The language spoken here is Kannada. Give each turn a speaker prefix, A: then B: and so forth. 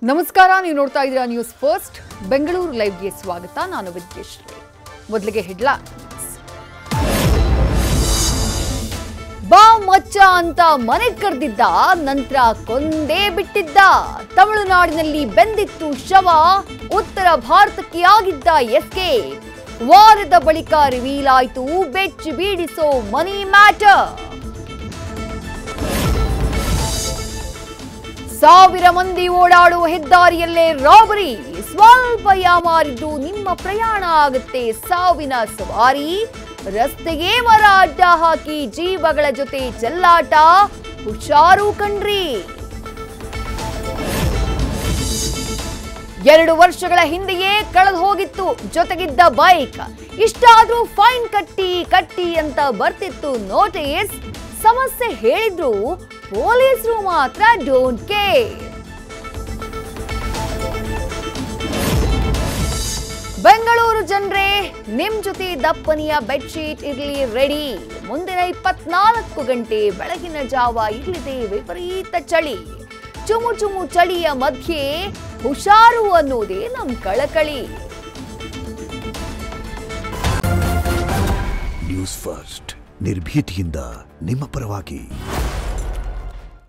A: ನಮಸ್ಕಾರ, ನೀವು ನೋಡ್ತಾ ಇದ್ದೀರಾ ನ್ಯೂಸ್ ಫಸ್ಟ್ ಬೆಂಗಳೂರು ಲೈವ್ಗೆ ಸ್ವಾಗತ. ನಾನು ವಿದ್ಯಶ್ರೀ. ಮೊದಲಿಗೆ ಹೆಡ್ಲೈನ್ಸ್. ಬಾ ಮಚ್ಚ ಅಂತ ಮನೆಗೆ ಕರೆದಿದ್ದ, ನಂತರ ಕೊಂದೇ ಬಿಟ್ಟಿದ್ದ. ತಮಿಳುನಾಡಿನಲ್ಲಿ ಬೆಂದಿತ್ತು ಶವ, ಉತ್ತರ ಭಾರತಕ್ಕೆ ಆಗಿದ್ದ ಎಸ್ಕೇಪ್. ವಾರದ ಬಳಿಕ ರಿವೀಲ್ ಆಯಿತು ಬೆಚ್ಚಿ ಬೀಡಿಸೋ ಮನಿ ಮ್ಯಾಟರ್. ಸಾವಿರ ಮಂದಿ ಓಡಾಡುವ ಹೆದ್ದಾರಿಯಲ್ಲೇ ರಾಬರಿ. ಸ್ವಲ್ಪ ಯಾಮಾರಿದ್ದು ನಿಮ್ಮ ಪ್ರಯಾಣ ಆಗುತ್ತೆ ಸಾವಿನ ಸವಾರಿ. ರಸ್ತೆಗೆ ಮರ ಅಡ್ಡ ಹಾಕಿ ಜೀವಗಳ ಜೊತೆ ಚೆಲ್ಲಾಟ, ಹುಷಾರು ಕಣ್ರಿ. 2 ವರ್ಷಗಳ ಹಿಂದೆಯೇ ಕಳೆದು ಹೋಗಿತ್ತು ಜೊತೆಗಿದ್ದ ಬೈಕ್. ಇಷ್ಟಾದ್ರೂ ಫೈನ್ ಕಟ್ಟಿ ಅಂತ ಬರ್ತಿತ್ತು ನೋಟಿಸ್. ಸಮಸ್ಯೆ ಹೇಳಿದ್ರು ಪೊಲೀಸರು ಮಾತ್ರ ಡೋಂಟ್ ಕೇರ್. ಬೆಂಗಳೂರು ಜನರೇ, ನಿಮ್ ಜೊತೆ ದಪ್ಪನೆಯ ಬೆಡ್ಶೀಟ್ ಇರ್ಲಿ ರೆಡಿ. ಮುಂದಿನ 24 ಗಂಟೆ ಬೆಳಗಿನ ಜಾವ ಇರಲಿದೆ ವಿಪರೀತ ಚಳಿ. ಚುಮು ಚಳಿಯ ಮಧ್ಯೆ ಹುಷಾರು ಅನ್ನೋದೇ ನಮ್ ಕಳಕಳಿ.
B: ನ್ಯೂಸ್ ಫಸ್ಟ್, ನಿರ್ಭೀತಿಯಿಂದ ನಿಮ್ಮ ಪರವಾಗಿ.